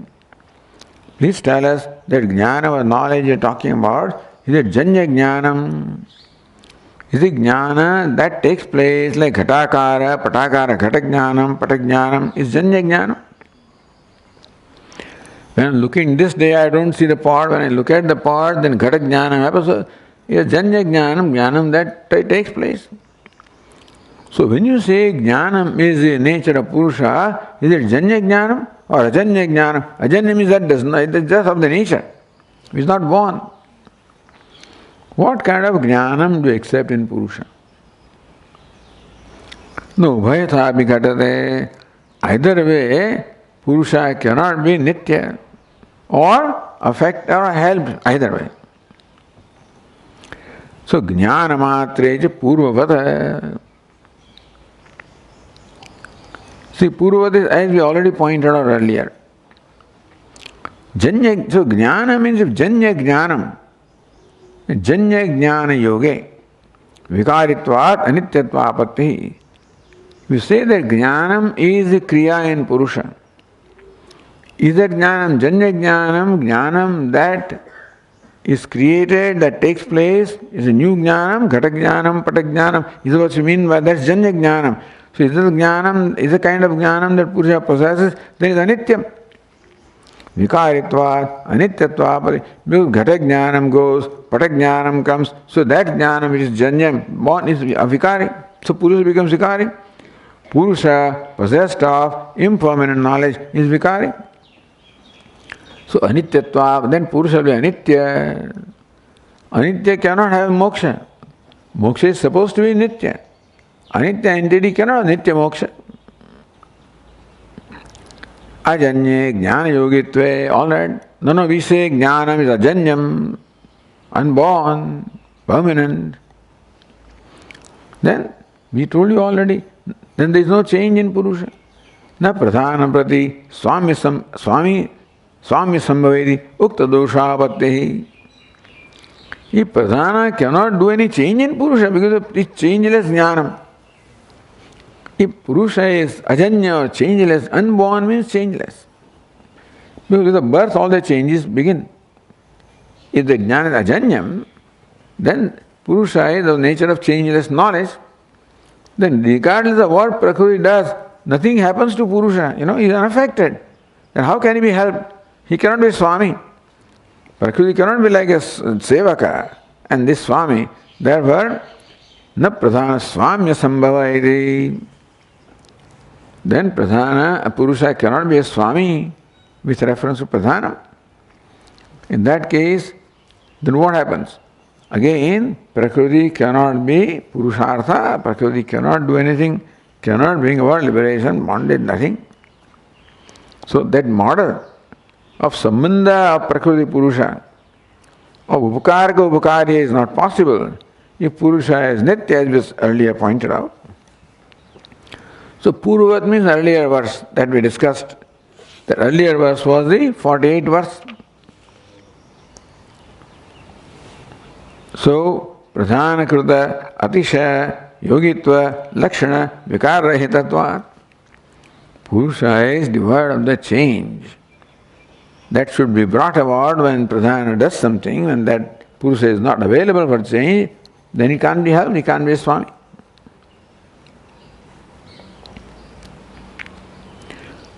Please tell us that jnana or knowledge you are talking about, is it janya jnanam? Is it jnana that takes place like ghatakara, patakara, ghatajnanam, patajnanam, is janya jnanam? When I am looking this day, I don't see the pot. When I look at the pot, then ghatajnanam happens. So it is janya jnanam, jnanam that takes place. So when you say jnanam is the nature of Purusha, is it janya jnanam or ajanya jnanam? Ajanya means that does not, it is just of the nature. It is not born. What kind of jnanam do you accept in Purusha? No, bhayatha abhigatate. Either way, Purusha cannot be nitya or affect or help, either way. So jnana matreja purvavata. See, purvavata is, as we already pointed out earlier. Janya, so jnana means if janya jnanam, janya jnana yoge, vikaritvat anityatva apatti. We say that jnanam is the kriya in Purusha. Is that jnanam, janya jnanam, jnanam that is created, that takes place, is a new jnanam, ghata jnanam, pata jnanam, is what you mean by that's janya jnanam. So is this jnanam, is a kind of jnanam that Purusha possesses, then is anityam. Vikaritvat, anityatva, because ghata jnanam goes, pata jnanam comes, so that jnanam which is janyam, born is avikari, so Purusha becomes vikari. Purusha, possessed of impermanent knowledge, is vikari. So anityatva, then Purusha will be anitya. Anitya cannot have moksha. Moksha is supposed to be nitya. Anitya entity cannot have nitya moksha. Ajanye, jnana yogitve, alright. No, we say jnanam is ajanyam, unborn, permanent. Then, we told you already, then there is no change in Purusha. Na pradhana prati Swami sambhavedi ukta doshapattehi. If pradhana cannot do any change in Purusha because it is changeless jnanam. If Purusha is ajanya or changeless, unborn means changeless. Because with the birth all the changes begin. If the jnana is ajanyam, then Purusha is the nature of changeless knowledge. Then regardless of what Prakriti does, nothing happens to Purusha. He is unaffected. Then how can he be helped? He cannot be Swami. Prakriti cannot be like a sevaka. And this Swami, therefore, na pradhana swamya sambhava iti. Then pradhana, Purusha cannot be a Swami with reference to pradhana. In that case, then what happens? Again, Prakriti cannot be Purushartha, Prakriti cannot do anything, cannot bring about liberation, bondage, nothing. So that model of Sambandha of Prakriti Purusha, of Upakaraka Upakari is not possible if Purusha is Nitya, as was earlier pointed out. So Purvat means earlier verse that we discussed. The earlier verse was the 48th verse. So, Pradhana Kruta Atishaya Yogitva Lakshana Vikarrahitatvat. Purusha is devoid of the change. That should be brought about when Pradhana does something, when that Purusha is not available for change, then he can't be helped, he can't be a Swami.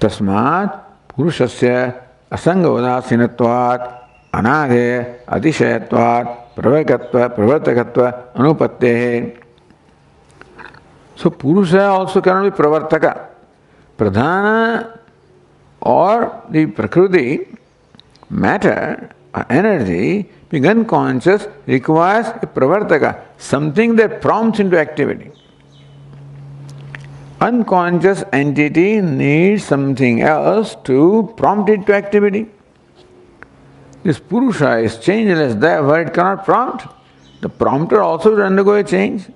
Tasmat Purushasya Asanga Udasinatvat Anadhe Atishayatvat Pravakatva Pravartakatva Anupattehe. So Purusha also cannot be Pravartaka. Pradhana or the Prakriti, matter, energy, being unconscious, requires a Pravartaka, something that prompts into activity. Unconscious entity needs something else to prompt it to activity. This Purusha is changeless, therefore it cannot prompt. The prompter also will undergo a change.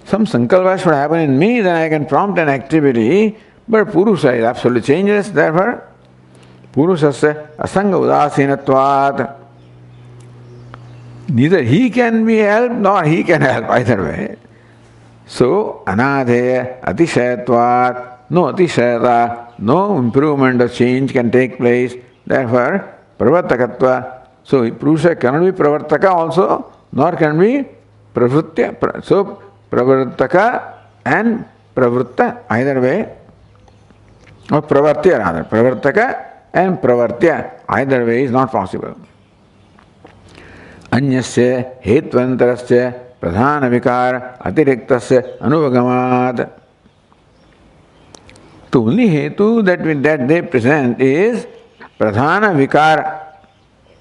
Some sankalpa should happen in me, then I can prompt an activity, but Purusha is absolutely changeless, therefore Purushasya asanga udasinatvat. Neither he can be helped nor he can help, either way. So, anadheya atishayatvat, no atishayata, no improvement or change can take place, therefore Pravartakatva. So Purusha cannot be Pravartaka also, nor can be Pravritya. So Pravartaka and Pravritta, either way, or Pravartya rather. Pravartaka and Pravartya, either way is not possible. Anyasya hetvantarasya pradhana vikar atiriktasya anuvagamat. The only hetu that they present is Pradhana Vikara.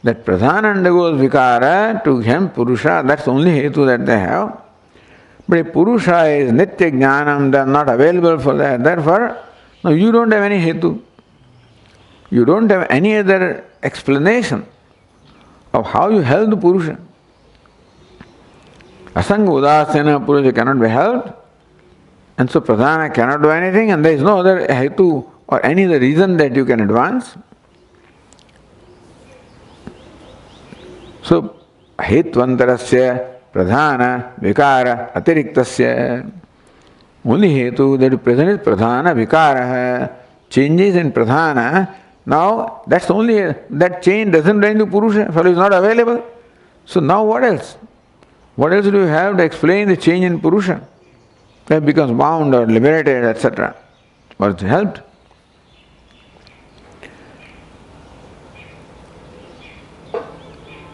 That Pradhana undergoes Vikara to him Purusha, that's the only hetu that they have. But if Purusha is Nitya Jnanam, they are not available for that. Therefore, no, you don't have any hetu. You don't have any other explanation of how you help the Purusha. Asanga Udasena Purusha cannot be helped, and so Pradhana cannot do anything, and there is no other hetu or any other reason that you can advance. So, hetvantarasya pradhana vikara atiriktasya. Only hetu that is present is pradhana vikara. Changes in pradhana. Now, that's only, that change doesn't bring to Purusha, for it is not available. So now what else? What else do you have to explain the change in Purusha? That becomes bound or liberated, etc. What's helped?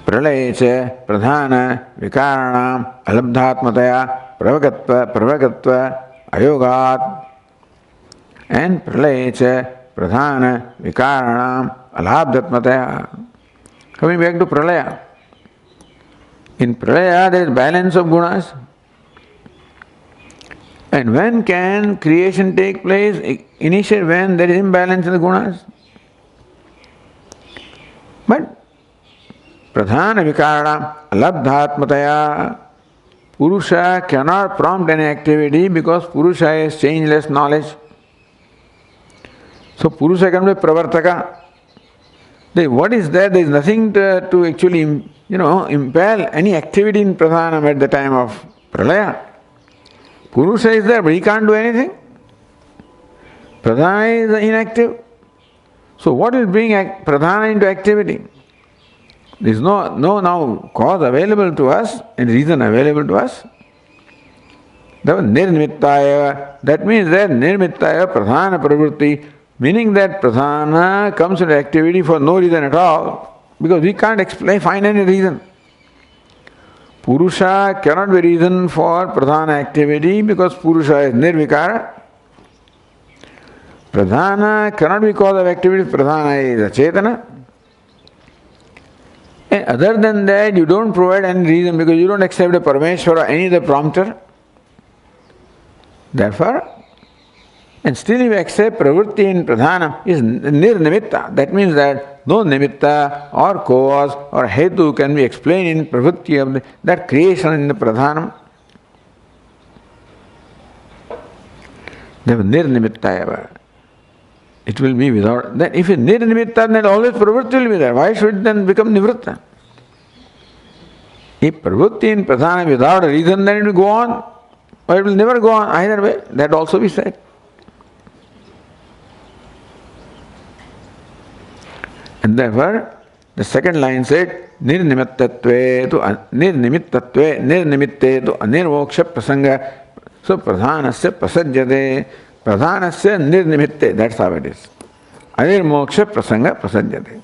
Pralaye cha pradhana vikaranam alabdhatmataya pravakatva ayogat. And pralaye cha pradhana vikaranam alabdhatmataya. Coming back to pralaya. In pralaya there is balance of gunas. And when can creation take place? Initially when there is imbalance in the gunas. But Pradhana Vikarana Labdhatmataya, Purusha cannot prompt any activity because Purusha is changeless knowledge. So Purusha can be Pravartaka. What is there? There is nothing to actually, impel any activity in Pradhanam at the time of Pralaya. Purusha is there, but he can't do anything. Pradhana is inactive. So what will bring Pradhana into activity? There is no now cause available to us and reason available to us. Nirmittaya, that means that Nirmittaya Pradhana Pravritti, meaning that Pradhana comes into activity for no reason at all, because we can't find any reason. Purusha cannot be reason for Pradhana activity because Purusha is Nirvikara. Pradhana cannot be cause of activity, Pradhana is a Chetana. And other than that, you don't provide any reason because you don't accept a Parameshwara or any other prompter. Therefore, and still you accept pravritti in pradhanam is nirnimitta. That means that no nimitta or cause or hetu can be explained in pravritti of that creation in the pradhanam. Therefore, nirnimitta eva. It will be without. Then if it's nirnimitta, then always pravritti will be there. Why should it then become nivritta? If pravritti in pradhanam without a reason, then it will go on. Or it will never go on either way. That also we said. And therefore, the second line said, nirnimittatve to nirnimitte to anirmoksha prasanga. So pradhanasya prasajyate. Pradhanasya nirnimitte. That's how it is. Anirmoksha prasanga prasajyate.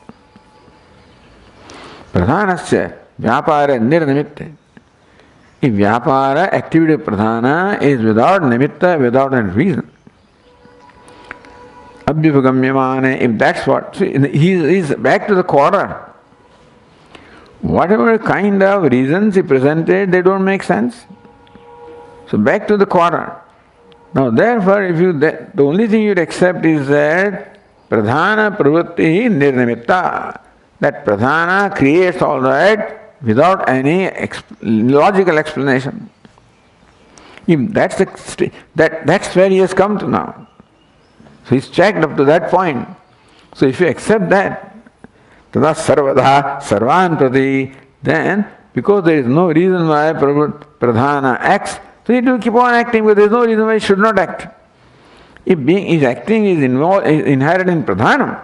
Pradhanasya vyapara nirnimitte. If vyapara, activity of pradhana, is without nimitta, without any reason. Abhyupagamyamane, if that's what, see, he's back to the quarter. Whatever kind of reasons he presented, they don't make sense. So back to the quarter. Now therefore, if you, the only thing you'd accept is that pradhana pravritti nirnimitta. That pradhana creates all that without any logical explanation. If that's that's where he has come to now. So he's checked up to that point. So if you accept that, tada sarvada sarvan prati, then because there is no reason why pradhana acts, so it will keep on acting, but there is no reason why it should not act. If being is acting is involved, is inherent in pradhanam.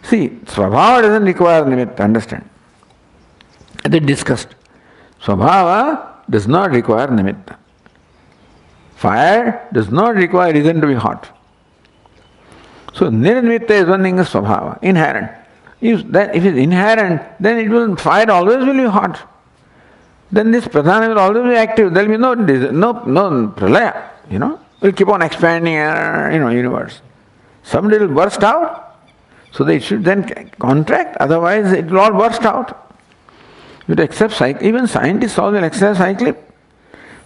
See, svabhava doesn't require nimitta, understand? They discussed. Swabhava does not require nimitta. Fire does not require reason to be hot. So nirnimitta is one thing, is swabhava, inherent. If it's inherent, then it will, fire always will be hot. Then this pradhana will always be active. There will be no pralaya, it will keep on expanding, universe. Someday it will burst out. So it should then contract, otherwise it will all burst out. You accept cycle, even scientists all will accept cyclic.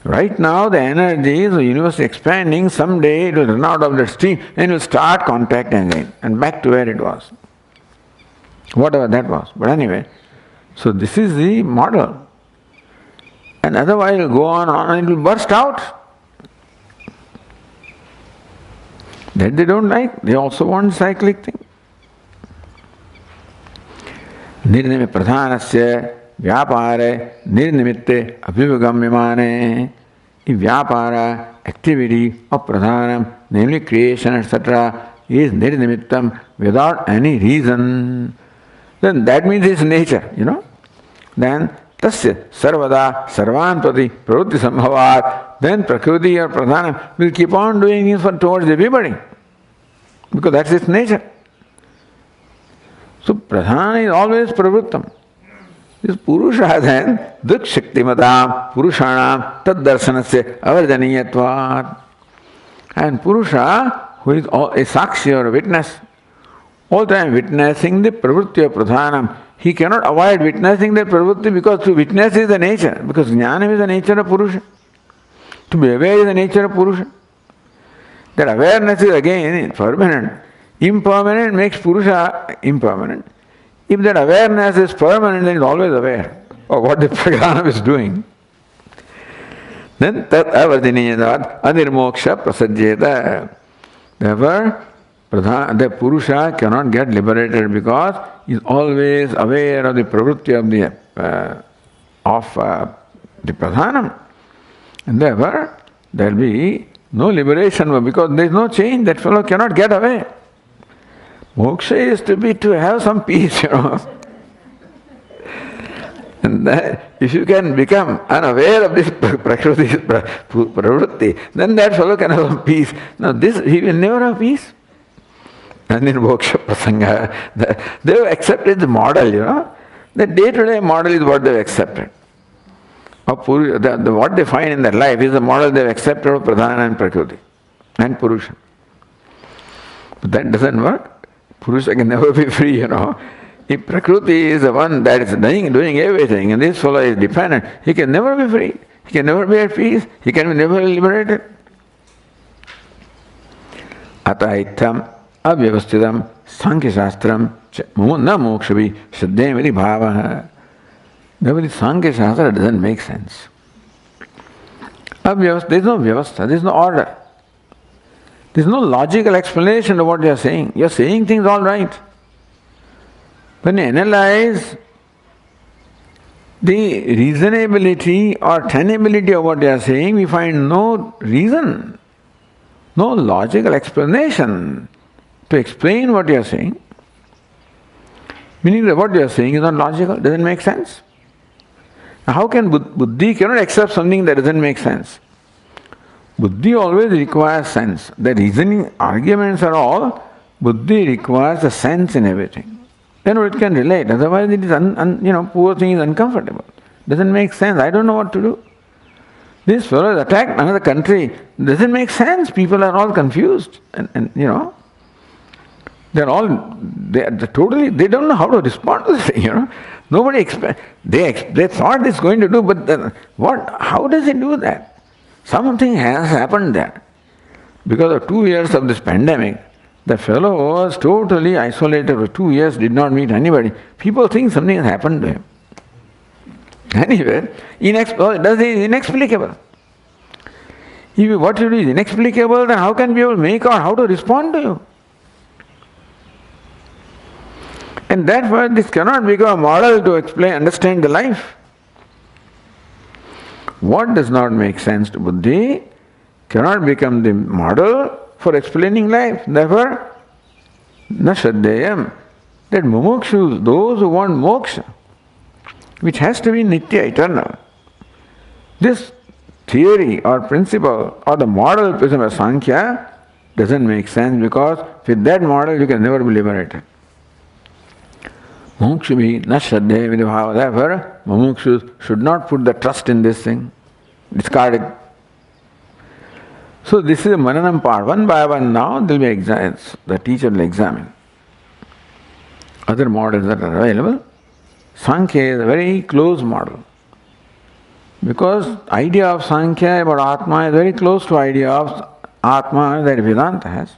Right now the energy is the universe expanding, someday it will run out of the stream and it will start contracting again and back to where it was. Whatever that was. But anyway, so this is the model. And otherwise it will go on and it will burst out. That they don't like, they also want cyclic thing. Nirnime pradhanasya vyapare nirnimitte abhivagamyamane. If vyapara, activity of pradhanam, namely creation, etc., is nirnimittam, without any reason, then that means it's nature, Then tasya sarvada sarvan prati pravritti sambhavat, then prakriti or pradhanam will keep on doing this towards everybody, because that's its nature. So pradhana is always pravrittam. This purusha then duk shaktimadam purushanam tad darsanasya avarjaniyatvat. And purusha, who is a sakshi or a witness, all the time witnessing the pravritti of pradhanam, he cannot avoid witnessing that pravritti because to witness is the nature, because jnanam is the nature of purusha. To be aware is the nature of purusha. That awareness is again permanent. Impermanent makes purusha impermanent. If that awareness is permanent, then it is always aware of what the pradhanam is doing. Then tat avardiniyadat anirmoksha prasajyeta. Therefore, the purusha cannot get liberated because he is always aware of the pravritti of the pradhanam. And therefore, there will be no liberation because there is no change. That fellow cannot get away. Moksha is to have some peace, And that, if you can become unaware of this pravritti, then that fellow can have some peace. Now he will never have peace. And in moksha prasanga, they have accepted the model, The day-to-day model is what they have accepted. What they find in their life is the model they have accepted of pradhana and prakriti and purusha. But that doesn't work. Purusha can never be free, If Prakriti is the one that is doing everything, and this fellow is dependent, he can never be free. He can never be at peace. He can never be liberated. Ataitam avyavasthitam Sankhya Shastram na mokshavi shraddhemiti bhavaha. Therefore, Sankhya Shastra doesn't make sense. There is no vyavastha, there is no order. There is no logical explanation of what you are saying. You are saying things all right. When you analyze the reasonability or tenability of what you are saying, we find no reason, no logical explanation to explain what you are saying. Meaning that what you are saying is not logical, doesn't make sense. How can Buddhi cannot accept something that doesn't make sense? Buddhi always requires sense. The reasoning arguments are all, Buddhi requires a sense in everything. Then it can relate. Otherwise it is, poor thing is uncomfortable. Doesn't make sense. I don't know what to do. This fellow has attacked another country. Doesn't make sense. People are all confused. They're all, they don't know how to respond to this, Nobody they thought it's going to do, but how does it do that? Something has happened there. Because of 2 years of this pandemic, the fellow was totally isolated for 2 years, did not meet anybody. People think something has happened to him. Anyway, it is inexplicable. If what you do is inexplicable, then how can people make out how to respond to you? And therefore, this cannot become a model to understand the life. What does not make sense to Buddhi cannot become the model for explaining life. Therefore, na shraddhayam, that mumukshus, those who want moksha, which has to be nitya, eternal, this theory or principle or the model prism of Sankhya doesn't make sense, because with that model you can never be liberated. Mumukshubhi na shraddhe vidibhava. Therefore, mumukshus should not put the trust in this thing. Discard it. So this is the mananam part. One by one now there will be exams. The teacher will examine other models that are available. Sankhya is a very close model. Because idea of Sankhya about Atma is very close to idea of Atma that Vedanta has.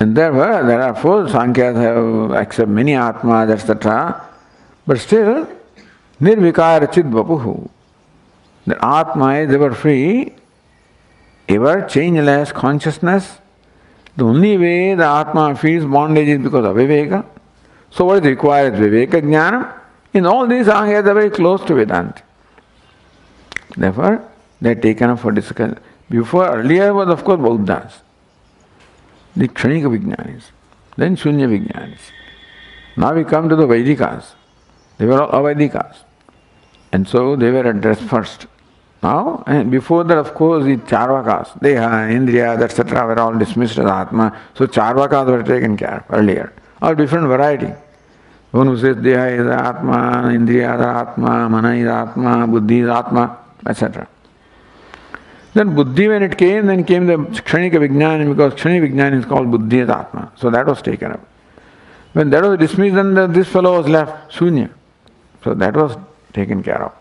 And therefore, there are 4 Sankhyas have accept many Atmas, etc. But still, nirvikara chidvapuhu. The Atma is ever free, ever changeless consciousness. The only way the Atma feels bondage is because of Viveka. So what is required is Viveka Jnana. In all these Sankhya's are very close to Vedanta. Therefore, they are taken up for discussion. Earlier was of course Buddhas. The Kshanika Vijnanis, then Shunya Vijnanis. Now we come to the Vedikas. They were all Avedikas. And so they were addressed first. Now, and before that, of course, the Charvakas, Deha, Indriya, etc. were all dismissed as Atma. So Charvakas were taken care of earlier. All different variety. One who says Deha is Atma, Indriya is Atma, Mana is Atma, Buddhi is Atma, etc. Then Buddhi, when it came, then came the Kshanika Vijnana, because Kshanika Vijnana is called Buddhi as Atma. So that was taken up. When that was dismissed, then this fellow was left, Shunya. So that was taken care of.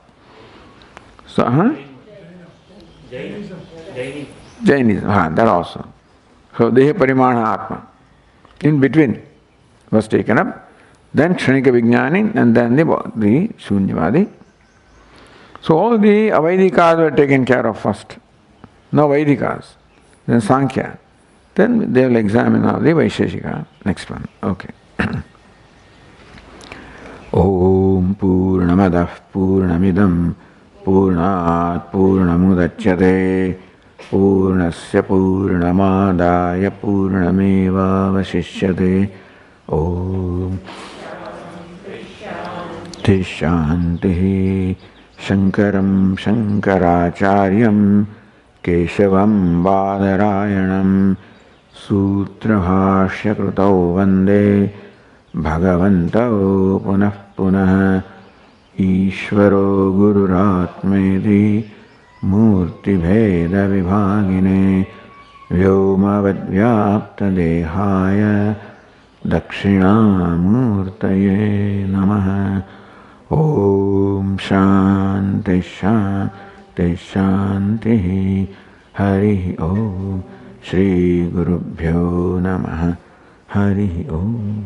So, Jainism, that also. So Deha Parimana Atma. In between was taken up. Then Kshanika Vijnani, and then the Shunyavadi. So all the Avedikas were taken care of first. Now Vedikas, then Sankhya. Then they will examine now the Vaisheshika. Next one. Okay. Om Purnamadah Purnamidam Purnat Purnamudachyate Purnasya Purnamadaya Purnameva Vasishyate. Om Shanti Shankaram Shankaracharyam Keshavam Badarayanam Sutrabhashya Krutau Vande Bhagavantau Punah Punah Ishvaro Gururatmedi Murti Bheda Vibhagine Vyomavad Vyapta Dehaya Dakshinamurtaye Namaha. Om Shanti Shanti Shanti. Hari Om. Shri Gurubhyo Namaha. Hari Om.